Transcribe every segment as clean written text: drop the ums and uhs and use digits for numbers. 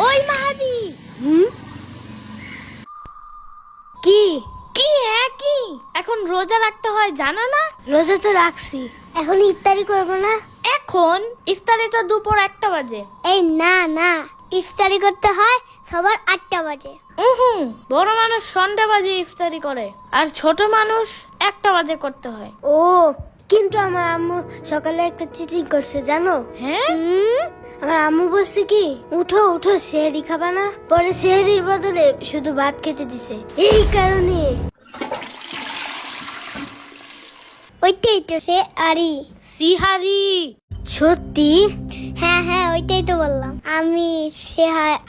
ওই মাহাদি। কি কি হ্যাঁ কি এখন রোজা রাখতে হয় জানো না? রোজা তো রাখছি, এখন ইফতারি করবো না? এখন ইফতারি তো দুপুর 1টা বাজে। এই না না, ইফতারি করতে হয় সবার 8টা বাজে। বড় মানুষ সন্ধ্যা বাজে ইফতারি করে, আর ছোট মানুষ 1টা বাজে করতে হয়। ও, কিন্তু আমার আম্মু সকালে একটা চিঠি করছে জানো? হ্যাঁ, আমার আম্মু বলছে কি, উঠো উঠো সেহরি খাবা না, পরে সেহরির বদলে শুধু ভাত খেতে দিছে। এই কারণে ওইটাই তো সে আরি সিহারি। সত্যি? হ্যাঁ হ্যাঁ, ওইটাই তো বললাম আমি।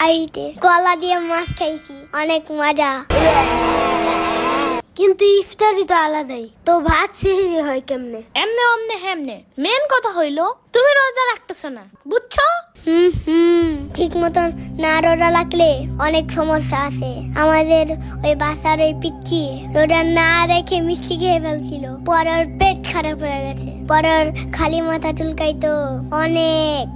আইতে কলা দিয়ে মাছ খাইছি, অনেক মজা। কিন্তু ইফতারি তো আলাদাই, তো ভাত সেহরি হয় কেমনে? এমনে অমনে হেমনে। মেন কথা হইলো তুমি রোজা রাখতেছো না, বুঝছো? ঠিক মতন না রোজা রাখলে অনেক সমস্যা আছে। আমাদের ওই বাসার ওই পিচ্চি রোজা না রেখে মিষ্টি খেয়ে ফেলছিল, পরে ওর পেট খারাপ হয়ে গেছে, পরে ওর খালি মাথা চুলকাইতো অনেক।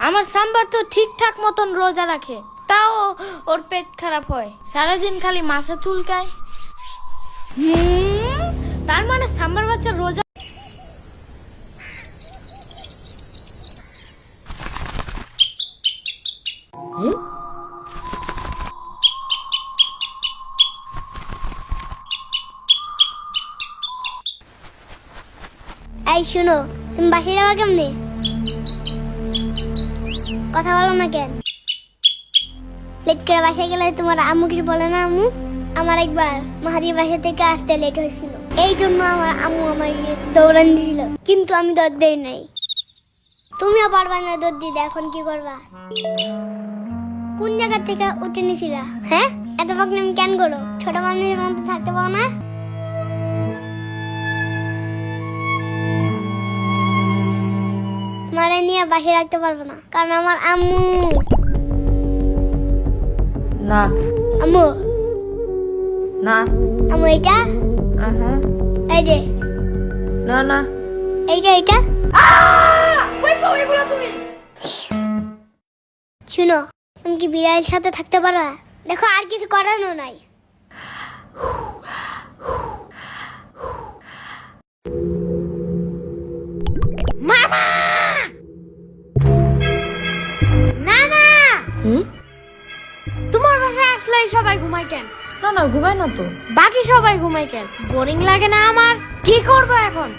আমার সাম্বার তো ঠিকঠাক মতন রোজা রাখে, তাও ওর পেট খারাপ হয়, সারাদিন খালি মাথা চুলকায়। তার মানে সাম্বার বাচ্চা রোজা। এই শুনো, তুমি বাসায় যাওয়া কেমনে? কথা বলো না কেন? লেট করে বাসায় গেলে তোমার আম্মু কিছু বলে না? আম্মু, আমার একবার মাহাদির বাসা থেকে আসতে লেট হয়েছিল, এই জন্য আমার আম্মু আমার দৌড়ান দিছিল, কিন্তু আমি দৌড় দেই নাই। তুমিও পারবা না দৌড় দিতে, এখন কি করবা? কোন জায়গা থেকে উঠে নিছিলা? হ্যাঁ, এত পাকনামি কেন করো? ছোট মানুষের মতো থাকতে পারো না? মারা নিয়ে বাসায় রাখতে পারবো না, কারণ আমার আম্মু। না আম্মু, না আম্মু এটা, এই যে, না না এইটা এইটা। শুনো, তুমি কি বিড়ালের সাথে থাকতে পারো? দেখো, আর কিছু করানো নাই। মামা, না না, তোমার বাসায় আসলেই সবাই ঘুমায় কেন? না না ঘুমায় না তো। বাকি সবাই ঘুমায় কেন? বোরিং লাগে না আমার? কি করবো এখন?